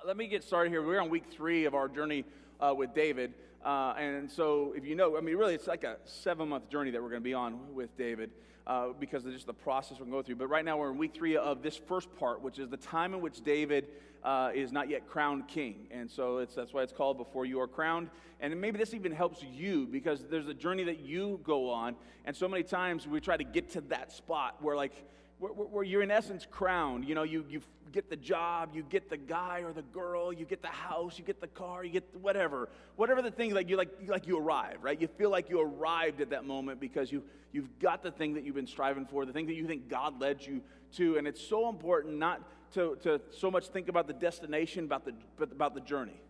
Let me get started here. We're on week 3 of our journey with David. And so if you know, really it's like a 7-month journey that we're going to be on with David because of just the process we're going to go through. But right now we're in week 3 of this first part, which is the time in which David is not yet crowned king. And so that's why it's called Before You Are Crowned. And maybe this even helps you because there's a journey that you go on. And so many times we try to get to that spot where you're in essence crowned. You know, you get the job, you get the guy or the girl, you get the house, you get the car, you get whatever the thing, you arrive, right? You feel like you arrived at that moment because you've got the thing that you've been striving for, the thing that you think God led you to. And it's so important not to so much think about the destination, but about the journey.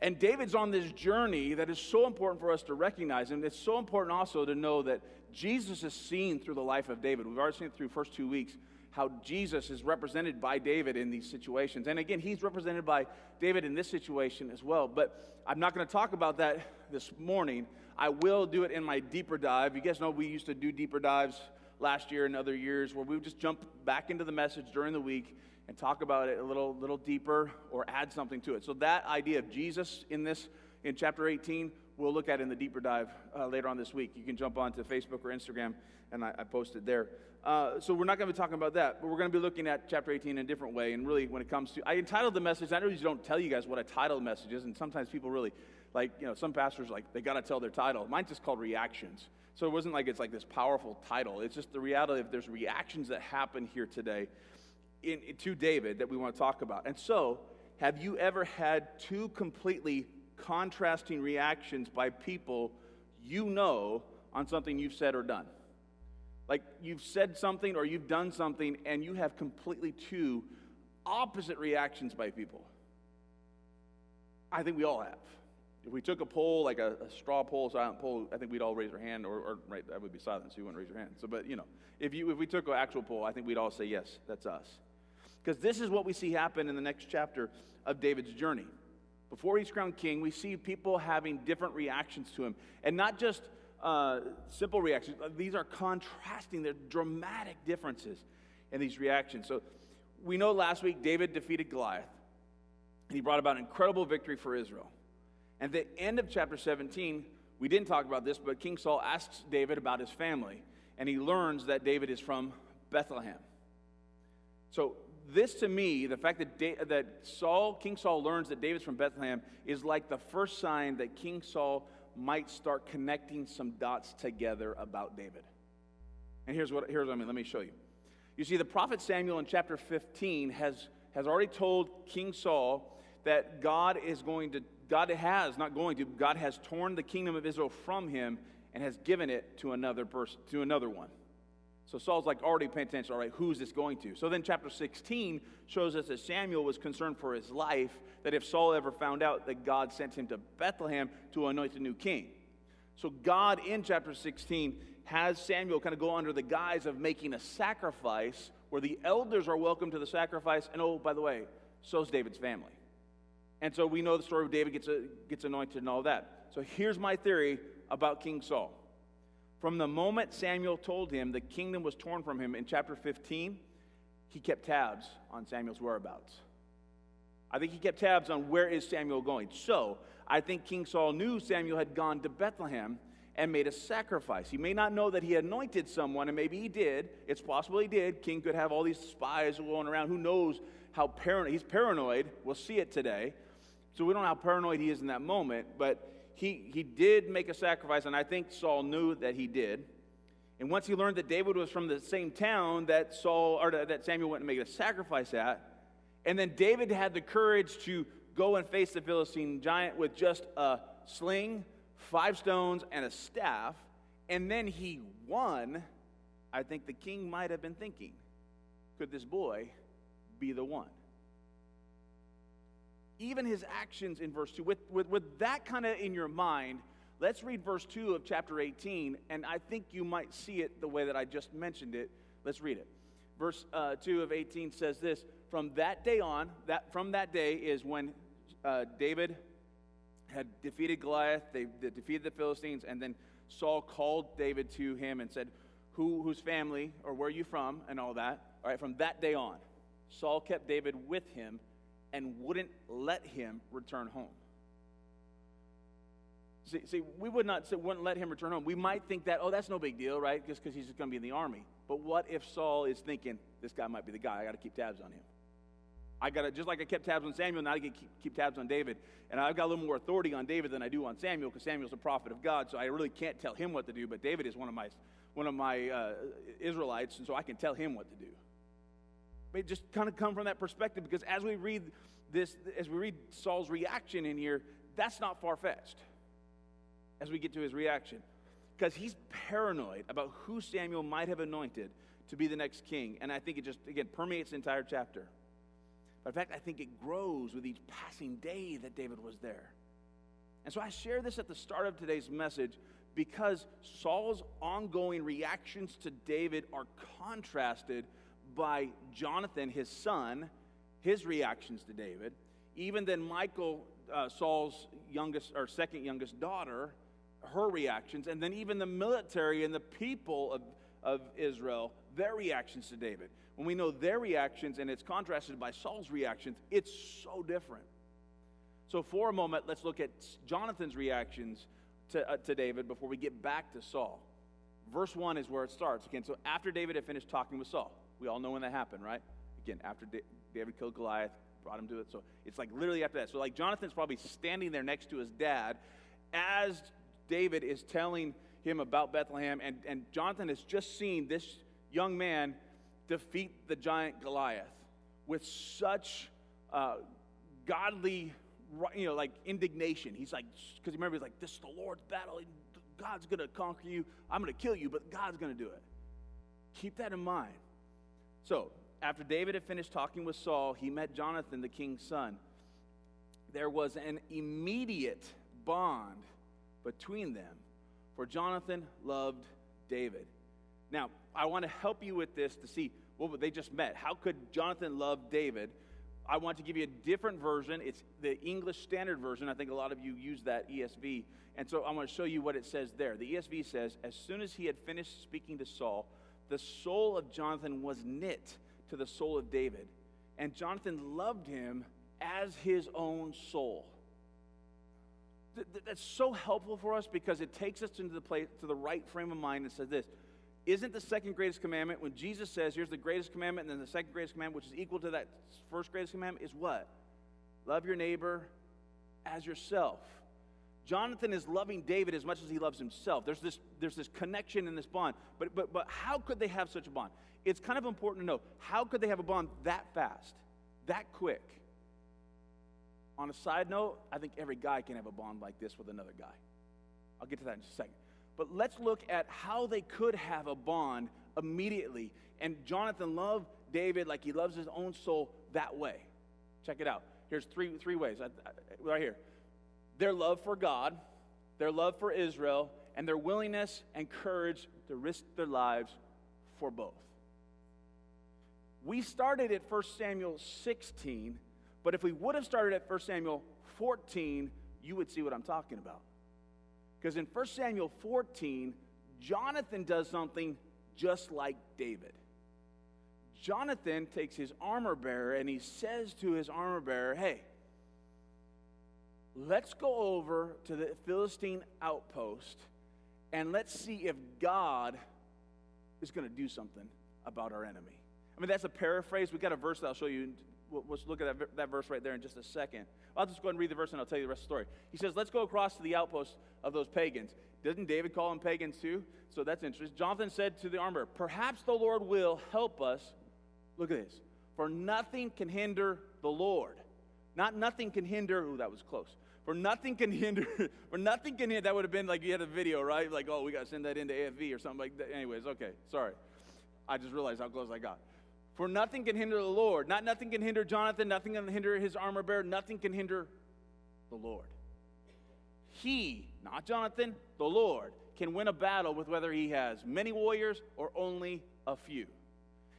And David's on this journey that is so important for us to recognize. And it's so important also to know that Jesus is seen through the life of David. We've already seen it through the first 2 weeks, how Jesus is represented by David in these situations. And again, he's represented by David in this situation as well. But I'm not going to talk about that this morning. I will do it in my deeper dive. You guys know we used to do deeper dives last year and other years where we would just jump back into the message during the week and talk about it a little deeper or add something to it. So that idea of Jesus in chapter 18, we'll look at in the deeper dive later on this week. You can jump onto Facebook or Instagram, and I posted there. So we're not going to be talking about that, but we're going to be looking at chapter 18 in a different way. And really, when it comes to, I entitled the message, I usually don't tell you guys what I title the message is, and sometimes people really, some pastors, they got to tell their title. Mine's just called Reactions. So it wasn't like it's like this powerful title. It's just the reality of there's reactions that happen here today to David that we want to talk about. And so, have you ever had two completely contrasting reactions by people you know on something you've said or done? Like you've said something or you've done something and you have completely two opposite reactions by people. I think we all have. If we took a poll, like a straw poll, silent poll, I think we'd all raise our hand, or right, that would be silent, so you wouldn't raise your hand. So, but if we took an actual poll, I think we'd all say yes, that's us. Because this is what we see happen in the next chapter of David's journey. Before he's crowned king, we see people having different reactions to him. And not just simple reactions. These are contrasting. They're dramatic differences in these reactions. So we know last week David defeated Goliath. And he brought about an incredible victory for Israel. At the end of chapter 17, we didn't talk about this, but King Saul asks David about his family. And he learns that David is from Bethlehem. So this, to me, the fact that King Saul learns that David's from Bethlehem is like the first sign that King Saul might start connecting some dots together about David. And here's what I mean. Let me show you. You see, the prophet Samuel in chapter 15 has already told King Saul that God has torn the kingdom of Israel from him and has given it to another one. So Saul's already paying attention, all right, who's this going to? So then chapter 16 shows us that Samuel was concerned for his life, that if Saul ever found out that God sent him to Bethlehem to anoint a new king. So God in chapter 16 has Samuel kind of go under the guise of making a sacrifice where the elders are welcome to the sacrifice, and oh, by the way, so's David's family. And so we know the story of David gets anointed and all that. So here's my theory about King Saul. From the moment Samuel told him the kingdom was torn from him in chapter 15, he kept tabs on Samuel's whereabouts. I think he kept tabs on where is Samuel going. So I think King Saul knew Samuel had gone to Bethlehem and made a sacrifice. He may not know that he anointed someone, and maybe he did. It's possible he did. King could have all these spies going around. Who knows how paranoid? He's paranoid. We'll see it today. So we don't know how paranoid he is in that moment, but he did make a sacrifice, and I think Saul knew that he did. And once he learned that David was from the same town that Samuel went and made a sacrifice at, and then David had the courage to go and face the Philistine giant with just a sling, 5 stones, and a staff, and then he won, I think the king might have been thinking, could this boy be the one? Even his actions in verse 2. With that kind of in your mind, let's read verse 2 of chapter 18, and I think you might see it the way that I just mentioned it. Let's read it. Verse 2 of 18 says this: from that day on, from that day is when David had defeated Goliath, they defeated the Philistines, and then Saul called David to him and said, whose family, or where are you from, and all that. All right, from that day on, Saul kept David with him and wouldn't let him return home. See, we wouldn't let him return home. We might think that, oh, that's no big deal, right? Just because he's just going to be in the army. But what if Saul is thinking, this guy might be the guy, I got to keep tabs on him. Just like I kept tabs on Samuel, now I can keep tabs on David. And I've got a little more authority on David than I do on Samuel, because Samuel's a prophet of God, so I really can't tell him what to do. But David is one of my Israelites, and so I can tell him what to do. But it just kind of come from that perspective, because as we read Saul's reaction in here, that's not far-fetched as we get to his reaction, because he's paranoid about who Samuel might have anointed to be the next king. And I think it just, again, permeates the entire chapter. But in fact, I think it grows with each passing day that David was there. And so I share this at the start of today's message because Saul's ongoing reactions to David are contrasted by Jonathan, his son, his reactions to David. Even then Michal, Saul's second youngest daughter, her reactions, and then even the military and the people of Israel, their reactions to David. When we know their reactions and it's contrasted by Saul's reactions, it's so different. So for a moment, let's look at Jonathan's reactions to David before we get back to Saul. Verse 1 is where it starts. Again, so after David had finished talking with Saul, we all know when that happened, right? Again, after David killed Goliath, brought him to it. So it's like literally after that. So like Jonathan's probably standing there next to his dad as David is telling him about Bethlehem, and Jonathan has just seen this young man defeat the giant Goliath with such godly, like indignation. He's like, because remember, he's like, this is the Lord's battle. God's going to conquer you. I'm going to kill you, but God's going to do it. Keep that in mind. So, after David had finished talking with Saul, he met Jonathan, the king's son. There was an immediate bond between them, for Jonathan loved David. Now, I want to help you with this to see, well, they just met. How could Jonathan love David? I want to give you a different version. It's the English Standard Version. I think a lot of you use that ESV. And so I want to show you what it says there. The ESV says, as soon as he had finished speaking to Saul, the soul of Jonathan was knit to the soul of David, and Jonathan loved him as his own soul. That's so helpful for us because it takes us into the right frame of mind and says this. Isn't the second greatest commandment, when Jesus says, here's the greatest commandment, and then the second greatest commandment, which is equal to that first greatest commandment, is what? Love your neighbor as yourself. Jonathan is loving David as much as he loves himself. There's this connection in this bond. But how could they have such a bond? It's kind of important to know, how could they have a bond that fast, that quick? On a side note, I think every guy can have a bond like this with another guy. I'll get to that in just a second. But let's look at how they could have a bond immediately. And Jonathan loved David like he loves his own soul that way. Check it out. Here's three ways, right here. Their love for God, their love for Israel, and their willingness and courage to risk their lives for both. We started at 1 Samuel 16, but if we would have started at 1 Samuel 14, you would see what I'm talking about. Because in 1 Samuel 14, Jonathan does something just like David. Jonathan takes his armor bearer and he says to his armor bearer, hey, let's go over to the Philistine outpost and let's see if God is going to do something about our enemy. I mean, that's a paraphrase. We've got a verse that I'll show you. Let's look at that verse right there in just a second. I'll just go ahead and read the verse and I'll tell you the rest of the story. He says, let's go across to the outpost of those pagans. Doesn't David call them pagans too? So that's interesting. Jonathan said to the armor, perhaps the Lord will help us. Look at this. For nothing can hinder the Lord. Not nothing can hinder. Ooh, that was close. For nothing can hinder. For nothing can hinder. That would have been like you had a video, right? Like, oh, we got to send that into AFV or something like that. Anyways, okay. Sorry. I just realized how close I got. For nothing can hinder the Lord. Not nothing can hinder Jonathan. Nothing can hinder his armor bearer. Nothing can hinder the Lord. He, not Jonathan, the Lord, can win a battle with whether he has many warriors or only a few.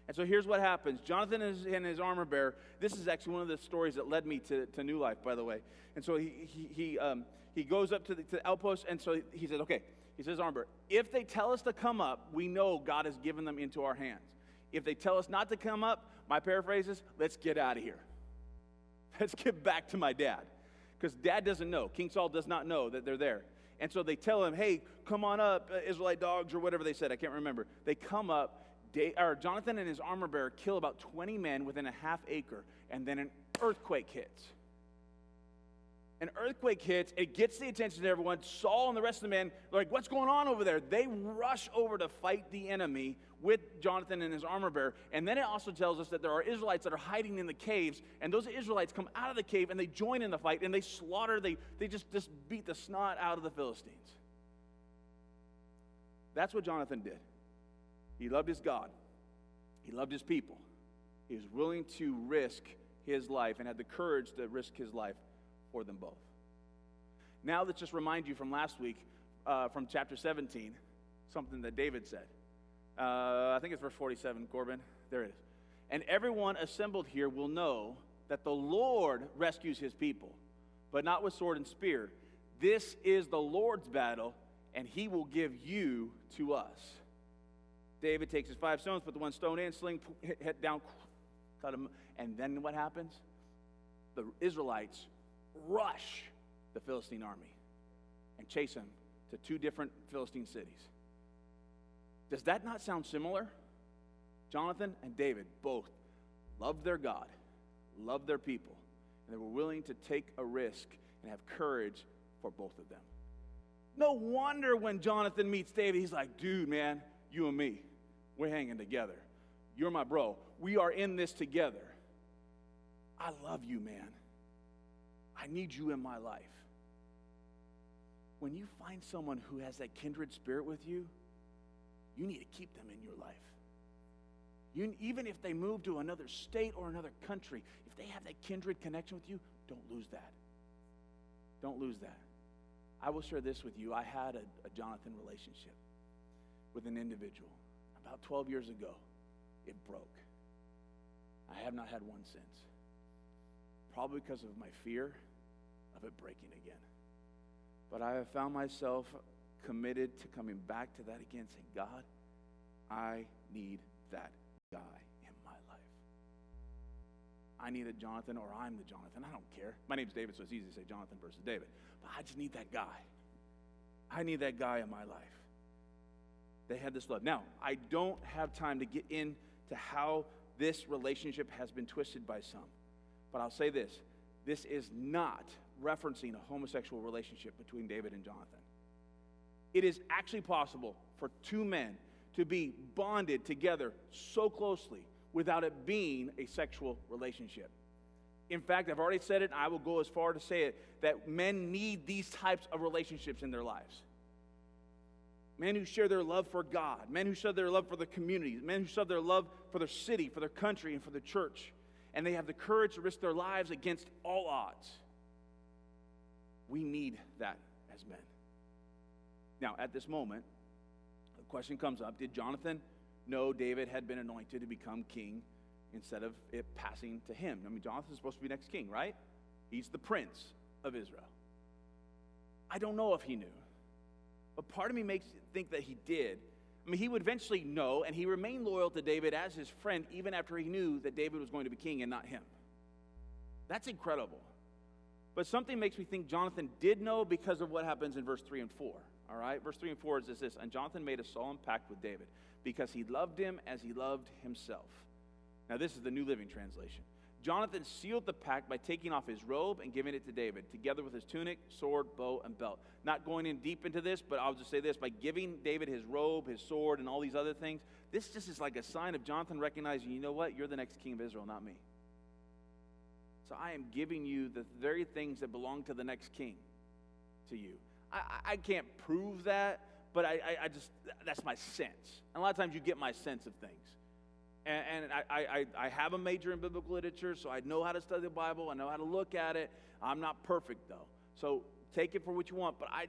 And so here's what happens. Jonathan and his armor bearer, this is actually one of the stories that led me to New Life, by the way. And so he goes up to the outpost, and so he says, okay, he says, armor bearer, if they tell us to come up, we know God has given them into our hands. If they tell us not to come up, my paraphrase is, let's get out of here. Let's get back to my dad. Because dad doesn't know. King Saul does not know that they're there. And so they tell him, hey, come on up, Israelite dogs, or whatever they said. I can't remember. They come up. Jonathan and his armor bearer kill about 20 men within a half acre. And then an earthquake hits. An earthquake hits. It gets the attention of everyone. Saul and the rest of the men are like, what's going on over there? They rush over to fight the enemy with Jonathan and his armor bearer. And then it also tells us that there are Israelites that are hiding in the caves. And those Israelites come out of the cave and they join in the fight. And they slaughter, they just beat the snot out of the Philistines. That's what Jonathan did. He loved his God. He loved his people. He was willing to risk his life and had the courage to risk his life for them both. Now let's just remind you from last week, from chapter 17, something that David said. I think it's verse 47, Corbin. There it is. And everyone assembled here will know that the Lord rescues his people, but not with sword and spear. This is the Lord's battle, and he will give you to us. David takes his 5 stones, put the 1 stone in, sling, hit down, cut him. And then what happens? The Israelites rush the Philistine army and chase them to 2 different Philistine cities. Does that not sound similar? Jonathan and David both loved their God, loved their people, and they were willing to take a risk and have courage for both of them. No wonder when Jonathan meets David, he's like, dude, man, you and me, we're hanging together. You're my bro. We are in this together. I love you, man. I need you in my life. When you find someone who has that kindred spirit with you, you need to keep them in your life. Even if they move to another state or another country, if they have that kindred connection with you, don't lose that. Don't lose that. I will share this with you. I had a Jonathan relationship with an individual. About 12 years ago, it broke. I have not had one since. Probably because of my fear of it breaking again. But I have found myself committed to coming back to that again, saying, God, I need that guy in my life. I need a Jonathan, or I'm the Jonathan. I don't care. My name's David, so it's easy to say Jonathan versus David. But I just need that guy. I need that guy in my life. They had this love. Now, I don't have time to get into how this relationship has been twisted by some. But I'll say this. This is not referencing a homosexual relationship between David and Jonathan. It is actually possible for 2 men to be bonded together so closely without it being a sexual relationship. In fact, I've already said it, and I will go as far to say it, that men need these types of relationships in their lives. Men who share their love for God, men who share their love for the community, men who share their love for their city, for their country, and for the church. And they have the courage to risk their lives against all odds. We need that as men. Now, at this moment, the question comes up, did Jonathan know David had been anointed to become king instead of it passing to him? I mean, Jonathan's supposed to be next king, right? He's the prince of Israel. I don't know if he knew. But part of me makes me think that he did. I mean, he would eventually know, and he remained loyal to David as his friend even after he knew that David was going to be king and not him. That's incredible. But something makes me think Jonathan did know because of what happens in verse 3 and 4. All right? Verse 3 and 4 is this. And Jonathan made a solemn pact with David because he loved him as he loved himself. Now, this is the New Living Translation. Jonathan sealed the pact by taking off his robe and giving it to David, together with his tunic, sword, bow, and belt. Not going in deep into this, but I'll just say this. By giving David his robe, his sword, and all these other things, this just is like a sign of Jonathan recognizing, you know what? You're the next king of Israel, not me. So I am giving you the very things that belong to the next king to you. I can't prove that, but I just, that's my sense. And a lot of times you get my sense of things. And I have a major in biblical literature, so I know how to study the Bible. I know how to look at it. I'm not perfect, though. So take it for what you want. But I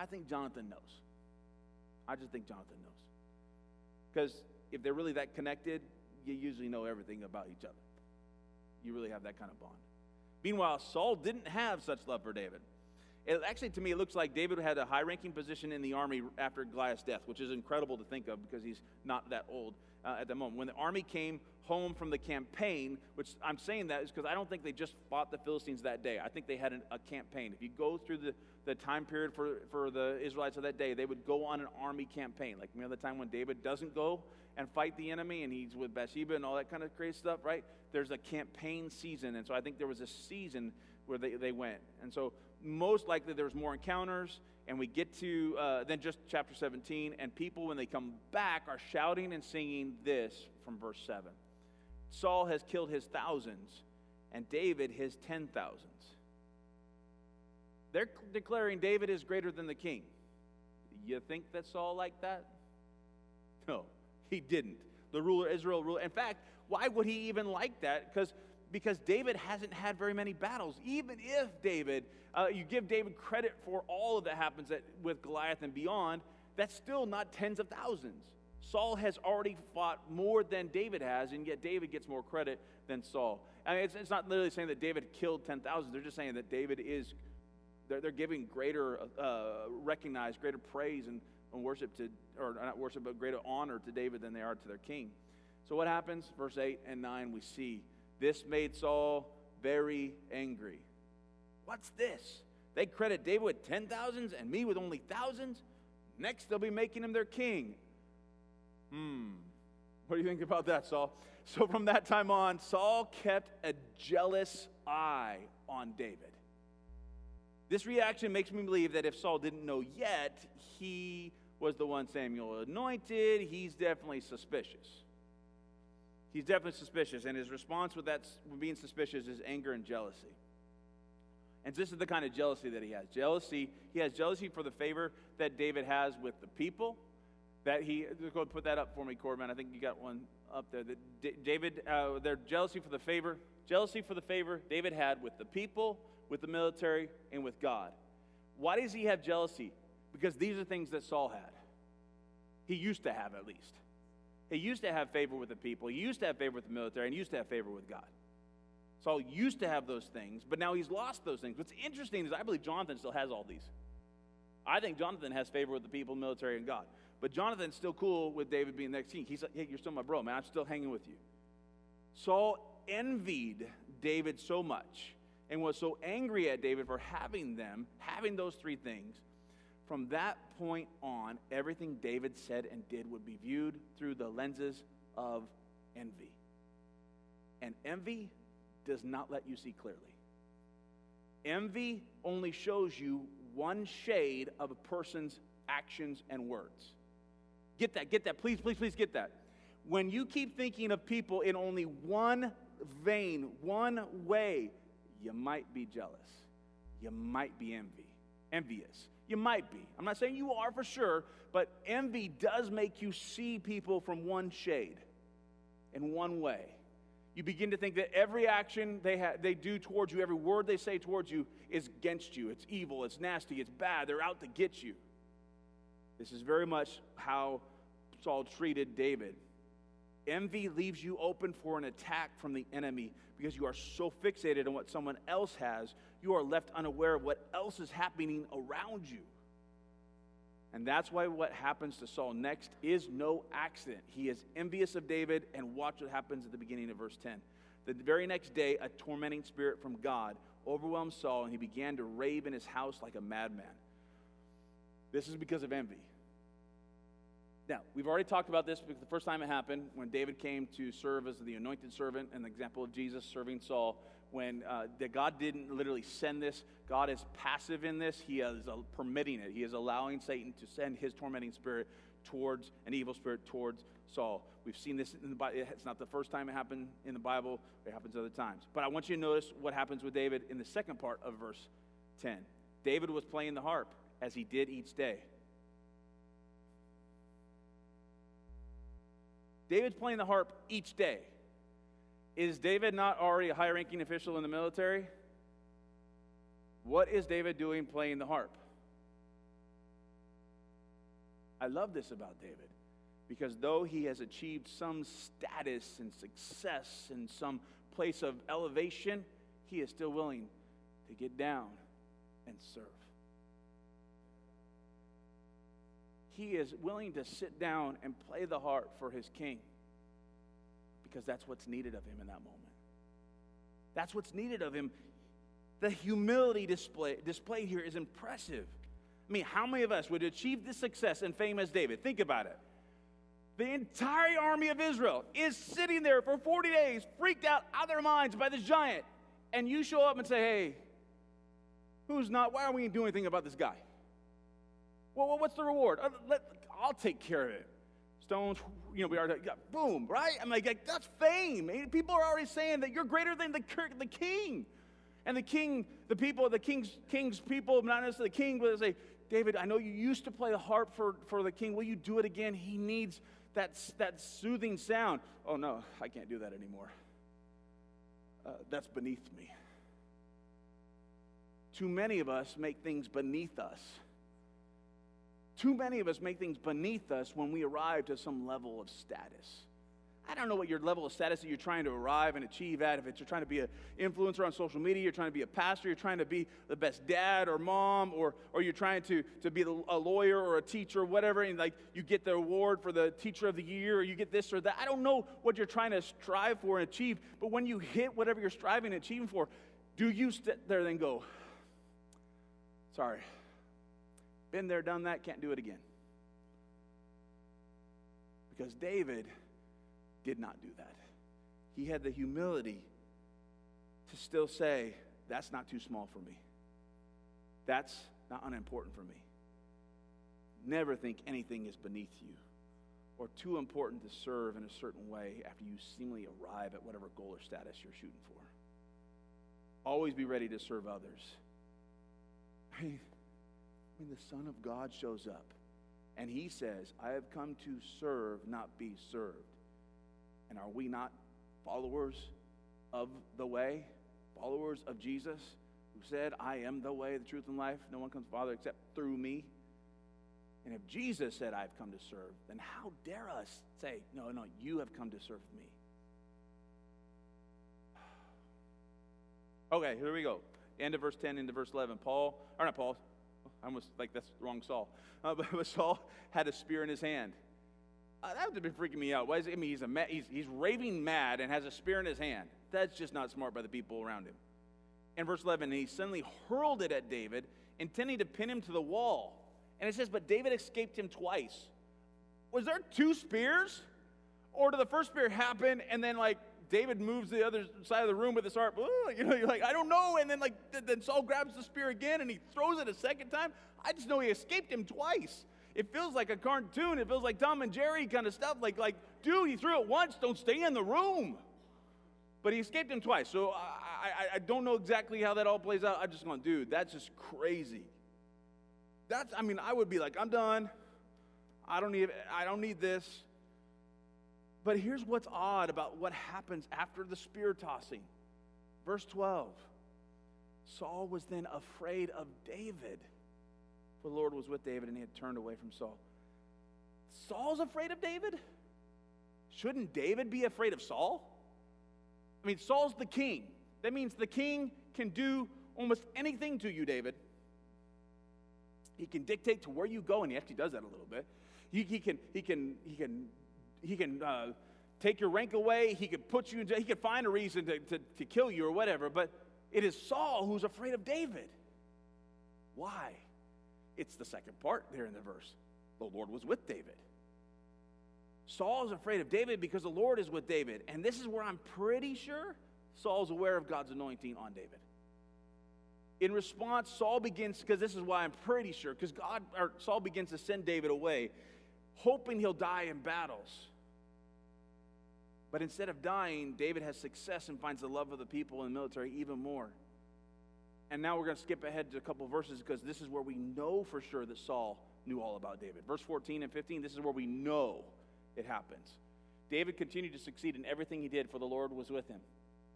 think Jonathan knows. I just think Jonathan knows. Because if they're really that connected, you usually know everything about each other. You really have that kind of bond. Meanwhile, Saul didn't have such love for David. Actually, to me, it looks like David had a high-ranking position in the army after Goliath's death, which is incredible to think of because he's not that old. at the moment. When the army came home from the campaign, which I'm saying that is because I don't think they just fought the Philistines that day. I think they had a campaign. If you go through the time period for the Israelites of that day, they would go on an army campaign. Like, the time when David doesn't go and fight the enemy, and he's with Bathsheba and all that kind of crazy stuff, right? There's a campaign season, and so I think there was a season where they went. And so most likely there was more encounters, and we get to then just chapter 17, and people, when they come back, are shouting and singing this from verse 7. Saul has killed his thousands, and David his 10,000s. They're declaring David is greater than the king. You think that Saul liked that? No, he didn't. The ruler, Israel ruler. In fact, why would he even like that? Because David hasn't had very many battles. Even if David, you give David credit for all of that happens with Goliath and beyond, that's still not tens of thousands. Saul has already fought more than David has, and yet David gets more credit than Saul. I mean, it's not literally saying that David killed 10,000. They're just saying that David is, they're giving greater, recognized greater praise and worship to, or not worship, but greater honor to David than they are to their king. So what happens? Verse 8 and 9, we see, this made Saul very angry. What's this? They credit David with 10,000s and me with only thousands? Next, they'll be making him their king. What do you think about that, Saul? So from that time on, Saul kept a jealous eye on David. This reaction makes me believe that if Saul didn't know yet, he was the one Samuel anointed. He's definitely suspicious. He's definitely suspicious, and his response with that being suspicious is anger and jealousy. And this is the kind of jealousy that he has. He has jealousy for the favor that David has with the people. Go ahead and put that up for me, Corbin. I think you got one up there. Their jealousy for the favor David had with the people, with the military, and with God. Why does he have jealousy? Because these are things that Saul had. He used to have, at least. He used to have favor with the people. He used to have favor with the military, and he used to have favor with God. Saul used to have those things, but now he's lost those things. What's interesting is I believe Jonathan still has all these. I think Jonathan has favor with the people, military, and God. But Jonathan's still cool with David being the next king. He's like, hey, you're still my bro, man. I'm still hanging with you. Saul envied David so much and was so angry at David for having those three things. From that point on, everything David said and did would be viewed through the lenses of envy. And envy does not let you see clearly. Envy only shows you one shade of a person's actions and words. Get that. Please get that. When you keep thinking of people in only one vein, one way, you might be jealous. You might be envious. You might be. I'm not saying you are for sure, but envy does make you see people from one shade, in one way. You begin to think that every action they do towards you, every word they say towards you is against you. It's evil, it's nasty, it's bad. They're out to get you. This is very much how Saul treated David. Envy leaves you open for an attack from the enemy because you are so fixated on what someone else has, you are left unaware of what else is happening around you. And that's why what happens to Saul next is no accident. He is envious of David, and watch what happens at the beginning of verse 10. The very next day, a tormenting spirit from God overwhelmed Saul, and he began to rave in his house like a madman. This is because of envy. Now, we've already talked about this because the first time it happened, when David came to serve as the anointed servant, an example of Jesus serving Saul, when that God didn't literally send this. God is passive in this. He is permitting it. He is allowing Satan to send his tormenting spirit towards, an evil spirit towards Saul. We've seen this in the Bible. It's not the first time it happened in the Bible. It happens other times. But I want you to notice what happens with David in the second part of verse 10. David was playing the harp as he did each day. David's playing the harp each day. Is David not already a high-ranking official in the military? What is David doing playing the harp? I love this about David, because though he has achieved some status and success and some place of elevation, he is still willing to get down and serve. He is willing to sit down and play the harp for his king. because that's what's needed of him in that moment. That's what's needed of him. The humility displayed here is impressive. I mean, how many of us would achieve this success and fame as David? Think about it. The entire army of Israel is sitting there for 40 days, freaked out of their minds by this giant. And you show up and say, hey, why aren't we doing anything about this guy? Well, what's the reward? I'll take care of it. Stones, we already got, boom, right? I'm like, that's fame. People are already saying that you're greater than the king. And the king's people, not necessarily the king, but they say, David, I know you used to play the harp for the king. Will you do it again? He needs that soothing sound. Oh, no, I can't do that anymore. That's beneath me. Too many of us make things beneath us. Too many of us make things beneath us when we arrive to some level of status. I don't know what your level of status that you're trying to arrive and achieve at. If you're trying to be an influencer on social media, you're trying to be a pastor, you're trying to be the best dad or mom, or you're trying to be a lawyer or a teacher or whatever, and like you get the award for the teacher of the year, or you get this or that. I don't know what you're trying to strive for and achieve, but when you hit whatever you're striving and achieving for, do you sit there and go, sorry, been there, done that, can't do it again? Because David did not do that. He had the humility to still say, that's not too small for me. That's not unimportant for me. Never think anything is beneath you or too important to serve in a certain way after you seemingly arrive at whatever goal or status you're shooting for. Always be ready to serve others. When the Son of God shows up and he says, I have come to serve, not be served. And are we not followers of the way, followers of Jesus, who said, I am the way, the truth, and life. No one comes to the Father except through me. And if Jesus said, I've come to serve, then how dare us say, no, you have come to serve me. Okay, here we go. End of verse 10 into verse 11. I almost like that's the wrong Saul. But Saul had a spear in his hand. That would have been freaking me out. He's raving mad and has a spear in his hand. That's just not smart by the people around him. In verse 11, he suddenly hurled it at David, intending to pin him to the wall. And it says, but David escaped him twice. Was there two spears? Or did the first spear happen and then David moves to the other side of the room with his harp? You're like, I don't know. And then then Saul grabs the spear again and he throws it a second time. I just know he escaped him twice. It feels like a cartoon. It feels like Tom and Jerry kind of stuff. Like, dude, he threw it once. Don't stay in the room. But he escaped him twice. So I don't know exactly how that all plays out. I'm just going, dude, that's just crazy. I would be like, I'm done. I don't need this. But here's what's odd about what happens after the spear tossing. Verse 12. Saul was then afraid of David. For the Lord was with David, and he had turned away from Saul. Saul's afraid of David? Shouldn't David be afraid of Saul? Saul's the king. That means the king can do almost anything to you, David. He can dictate to where you go, and he actually does that a little bit. He can take your rank away. He can put you in jail. He can find a reason to kill you or whatever. But it is Saul who's afraid of David. Why? It's the second part there in the verse. The Lord was with David. Saul is afraid of David because the Lord is with David. And this is where I'm pretty sure Saul's aware of God's anointing on David. In response, Saul begins, because this is why I'm pretty sure, because Saul begins to send David away, hoping he'll die in battles. But instead of dying, David has success and finds the love of the people in the military even more. And now we're going to skip ahead to a couple verses because this is where we know for sure that Saul knew all about David. Verse 14 and 15, this is where we know it happens. David continued to succeed in everything he did, for the Lord was with him.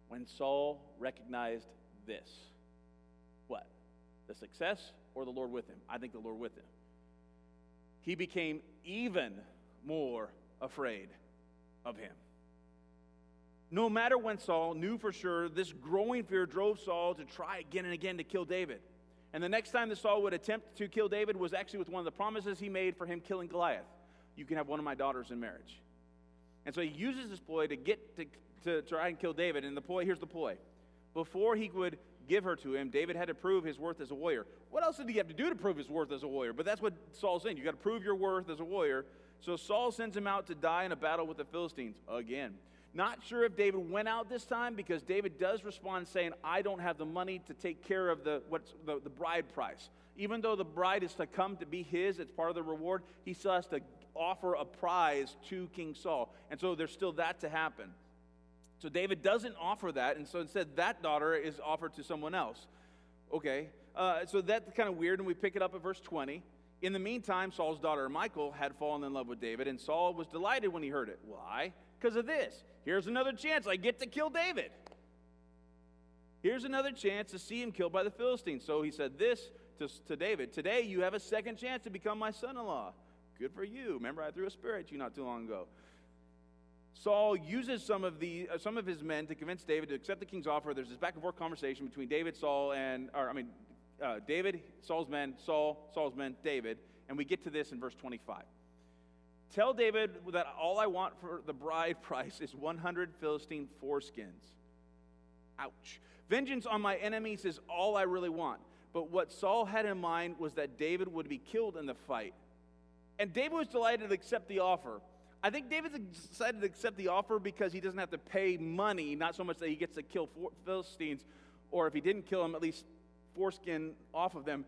When Saul recognized this. What? The success or the Lord with him? I think the Lord with him. He became even more afraid of him. No matter when Saul knew for sure, this growing fear drove Saul to try again and again to kill David. And the next time that Saul would attempt to kill David was actually with one of the promises he made for him killing Goliath. You can have one of my daughters in marriage. And so he uses this ploy to get to try and kill David. And here's the ploy. Before he would give her to him, David had to prove his worth as a warrior. What else did he have to do to prove his worth as a warrior? But that's what Saul's saying. You got to prove your worth as a warrior. So Saul sends him out to die in a battle with the Philistines again. Not sure if David went out this time, because David does respond saying, I don't have the money to take care of the bride price. Even though the bride is to come to be his, it's part of the reward, he still has to offer a prize to King Saul. And so there's still that to happen. So David doesn't offer that, and so instead that daughter is offered to someone else. Okay, so that's kind of weird, and we pick it up at verse 20. In the meantime, Saul's daughter Michal had fallen in love with David, and Saul was delighted when he heard it. Why? Because of this. Here's another chance. I get to kill David. Here's another chance to see him killed by the Philistines. So he said this to David. Today you have a second chance to become my son-in-law. Good for you. Remember, I threw a spear at you not too long ago. Saul uses some of his men to convince David to accept the king's offer. There's this back and forth conversation between David, David, Saul's men, Saul's men, David, and we get to this in verse 25. Tell David that all I want for the bride price is 100 Philistine foreskins. Ouch. Vengeance on my enemies is all I really want. But what Saul had in mind was that David would be killed in the fight. And David was delighted to accept the offer. I think David's decided to accept the offer because he doesn't have to pay money, not so much that he gets to kill Philistines, or if he didn't kill them, at least foreskin off of them.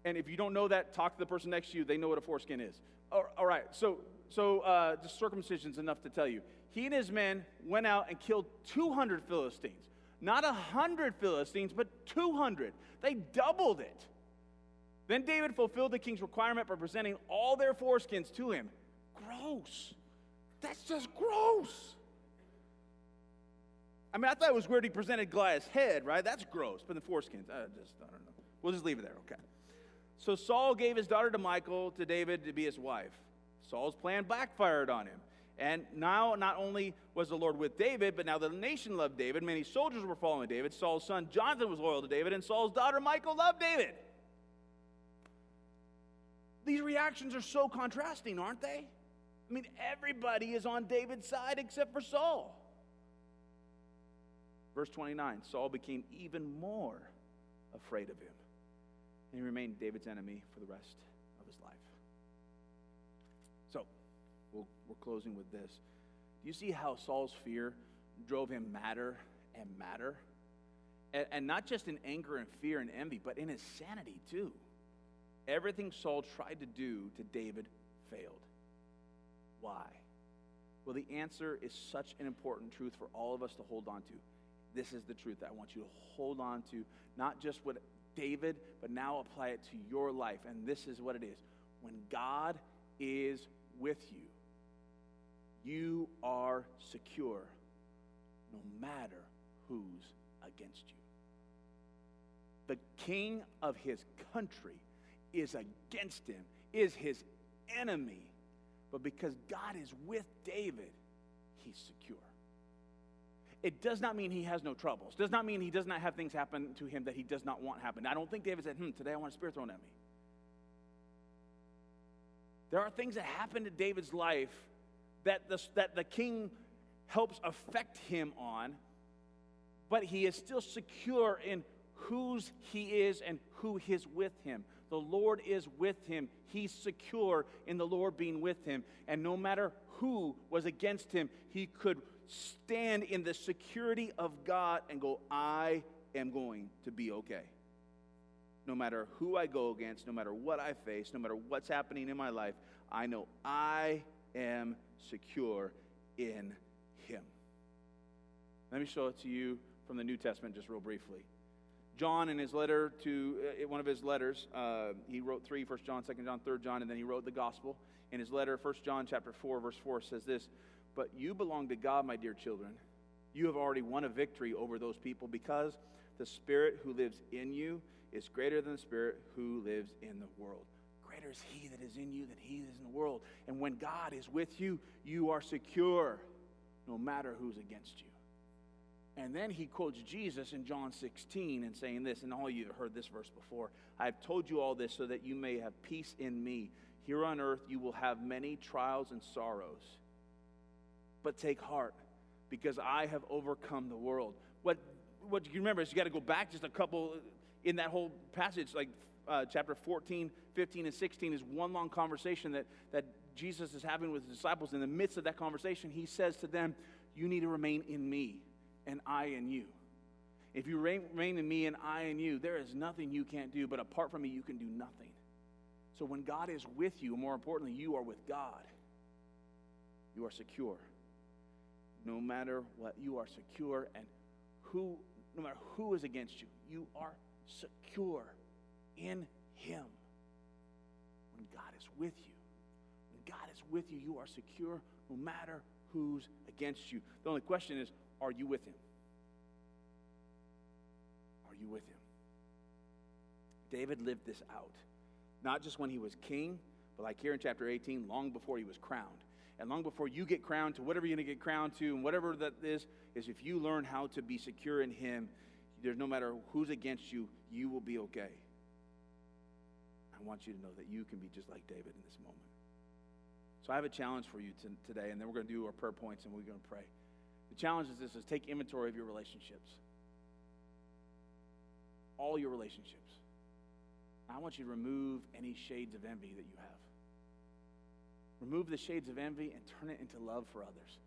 And if you don't know that, talk to the person next to you. They know what a foreskin is. All right, so the circumcision's enough to tell you. He and his men went out and killed 200 Philistines. Not 100 Philistines, but 200. They doubled it. Then David fulfilled the king's requirement by presenting all their foreskins to him. Gross. That's just gross. I mean, I thought it was weird he presented Goliath's head, right? That's gross. But the foreskins, I don't know. We'll just leave it there, okay. So Saul gave his daughter to Michal to David to be his wife. Saul's plan backfired on him. And now not only was the Lord with David, but now the nation loved David. Many soldiers were following David. Saul's son Jonathan was loyal to David, and Saul's daughter Michal loved David. These reactions are so contrasting, aren't they? I mean, everybody is on David's side except for Saul. Verse 29, Saul became even more afraid of him, and he remained David's enemy for the rest of his life. So, we're closing with this. Do you see how Saul's fear drove him madder and madder? And not just in anger and fear and envy, but in his sanity too. Everything Saul tried to do to David failed. Why? Well, the answer is such an important truth for all of us to hold on to. This is the truth that I want you to hold on to, not just what David, but now apply it to your life. And this is what it is. When God is with you, you are secure no matter who's against you. The king of his country is against him, is his enemy. But because God is with David, he's secure. It does not mean he has no troubles. It does not mean he does not have things happen to him that he does not want happen. I don't think David said, today I want a spear thrown at me. There are things that happen to David's life that the king helps affect him on, but he is still secure in whose he is and who is with him. The Lord is with him. He's secure in the Lord being with him. And no matter who was against him, he could stand in the security of God and go, I am going to be okay. No matter who I go against, no matter what I face, no matter what's happening in my life, I know I am secure in him. Let me show it to you from the New Testament just real briefly. John, in his letter one of his letters, he wrote 3, 1 John, 2 John, 3 John, and then he wrote the gospel. In his letter, 1 John chapter 4, verse 4 says this, but you belong to God, my dear children. You have already won a victory over those people because the Spirit who lives in you is greater than the Spirit who lives in the world. Greater is he that is in you than he that is in the world. And when God is with you, you are secure no matter who's against you. And then he quotes Jesus in John 16 and saying this, and all of you have heard this verse before. I have told you all this so that you may have peace in me. Here on earth you will have many trials and sorrows. but take heart, because I have overcome the world. What you can remember is you got to go back just a couple in that whole passage, like chapter 14, 15, and 16 is one long conversation that Jesus is having with his disciples. In the midst of that conversation, he says to them, you need to remain in me and I in you. If you remain in me and I in you, there is nothing you can't do, but apart from me, you can do nothing. So when God is with you, more importantly, you are with God. You are secure. No matter what, you are secure, and no matter who is against you, you are secure in him. When God is with you, you are secure no matter who's against you. The only question is, are you with him? Are you with him? David lived this out. Not just when he was king, but like here in chapter 18, long before he was crowned. And long before you get crowned to whatever you're going to get crowned to, and whatever that is if you learn how to be secure in him, there's no matter who's against you, you will be okay. I want you to know that you can be just like David in this moment. So I have a challenge for you today, and then we're going to do our prayer points, and we're going to pray. The challenge is this, is take inventory of your relationships. All your relationships. I want you to remove any shades of envy that you have. Remove the shades of envy and turn it into love for others.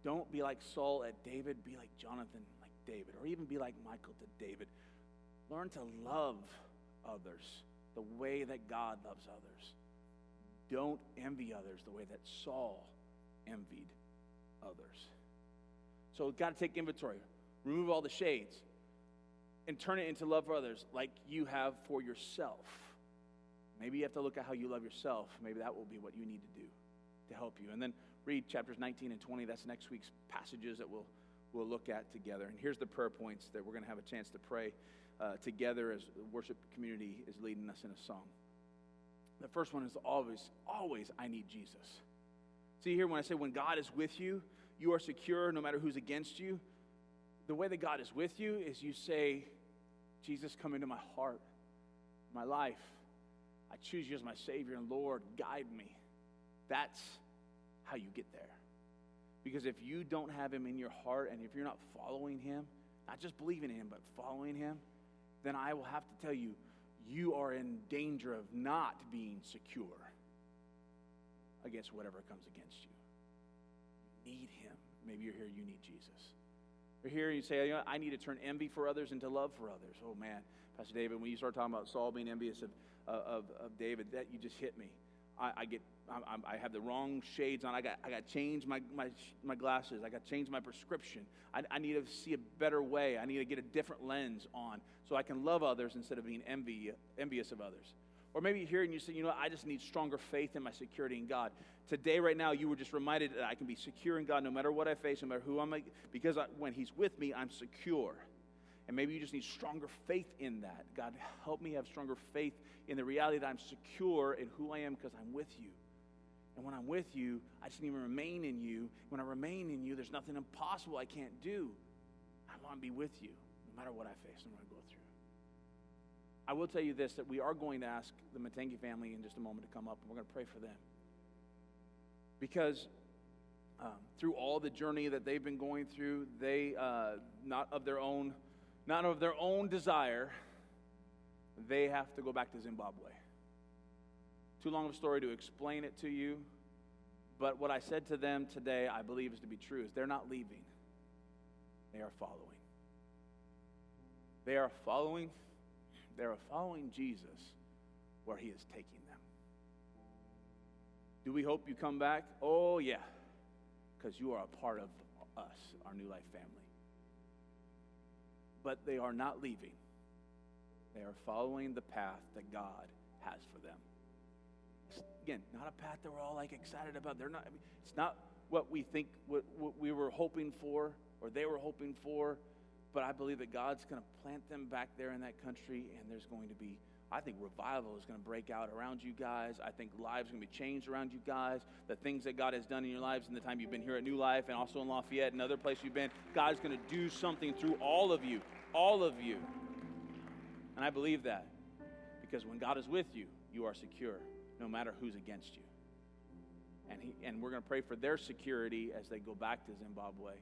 Don't be like Saul at David. Be like Jonathan like David. Or even be like Michael to David. Learn to love others the way that God loves others. Don't envy others the way that Saul envied others. So we've got to take inventory. Remove all the shades. And turn it into love for others like you have for yourself. Maybe you have to look at how you love yourself. Maybe that will be what you need to do to help you. And then read chapters 19 and 20. That's next week's passages that we'll look at together. And here's the prayer points that we're going to have a chance to pray together as the worship community is leading us in a song. The first one is always, I need Jesus. See here when I say when God is with you, you are secure no matter who's against you. The way that God is with you is you say, Jesus, come into my heart, my life. I choose you as my Savior and Lord. Guide me. That's how you get there. Because if you don't have him in your heart, and if you're not following him, not just believing in him, but following him, then I will have to tell you, you are in danger of not being secure against whatever comes against you. You need him. Maybe you're here, you need Jesus. You're here, you say, I need to turn envy for others into love for others. Oh man, Pastor David, when you start talking about Saul being envious of David, that you just hit me. I have the wrong shades on. I got to change my glasses. I got to change my prescription. I need to see a better way. I need to get a different lens on so I can love others instead of being envious of others. Or maybe you're here and you say, I just need stronger faith in my security in God. Today, right now, you were just reminded that I can be secure in God no matter what I face, no matter who I'm, because when he's with me, I'm secure. And maybe you just need stronger faith in that. God, help me have stronger faith in the reality that I'm secure in who I am because I'm with you. And when I'm with you, I just need to remain in you. When I remain in you, there's nothing impossible I can't do. I want to be with you no matter what I face and what I go through. I will tell you this, that we are going to ask the Matangi family in just a moment to come up, and we're going to pray for them. Because through all the journey that they've been going through, they, not of their own desire, they have to go back to Zimbabwe. Too long of a story to explain it to you, but what I said to them today, I believe is to be true, is they're not leaving. They are following. They are following Jesus where he is taking them. Do we hope you come back? Oh, yeah, because you are a part of us, our New Life family. But they are not leaving. They are following the path that God has for them. It's, again, not a path that we're all like excited about. It's not what we think, what we were hoping for, or they were hoping for. But I believe that God's going to plant them back there in that country, and there's going to be, I think revival is going to break out around you guys. I think lives are going to be changed around you guys. The things that God has done in your lives in the time you've been here at New Life and also in Lafayette and other places you've been, God's going to do something through all of you. And I believe that because when God is with you, you are secure no matter who's against you. and we're going to pray for their security as they go back to Zimbabwe.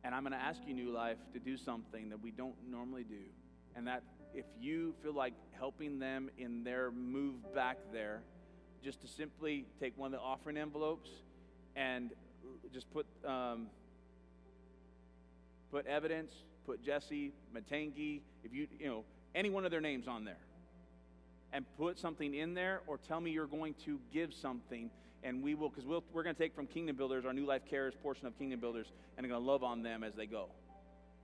And I'm going to ask you, New Life, to do something that we don't normally do, and that if you feel like helping them in their move back there, just to simply take one of the offering envelopes and just put evidence, put Jesse, Matangi, if you know, any one of their names on there, and put something in there, or tell me you're going to give something, and we will, because we're going to take from Kingdom Builders, our New Life Cares portion of Kingdom Builders, and I'm going to love on them as they go.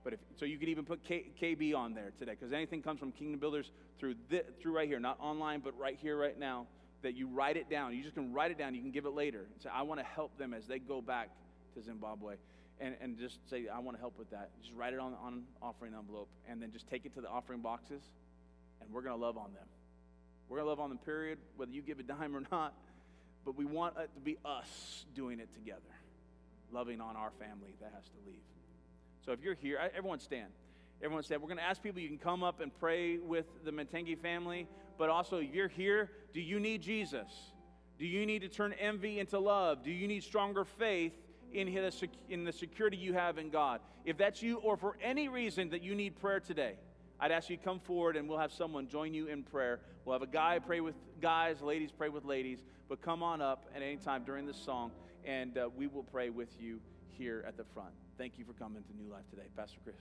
But so you could even put KB on there today, because anything comes from Kingdom Builders through right here, not online, but right here, right now, that you write it down. You just can write it down. You can give it later and say, I want to help them as they go back to Zimbabwe. And just say, I want to help with that. Just write it on an offering envelope, and then just take it to the offering boxes, and we're going to love on them. We're going to love on them, period, whether you give a dime or not. But we want it to be us doing it together, loving on our family that has to leave. So if you're here, everyone stand. Everyone stand. We're going to ask people, you can come up and pray with the Matangi family. But also, if you're here, do you need Jesus? Do you need to turn envy into love? Do you need stronger faith in the security you have in God? If that's you, or for any reason that you need prayer today, I'd ask you to come forward, and we'll have someone join you in prayer. We'll have a guy pray with guys, ladies pray with ladies. But come on up at any time during this song, and we will pray with you here at the front. Thank you for coming to New Life today. Pastor Chris.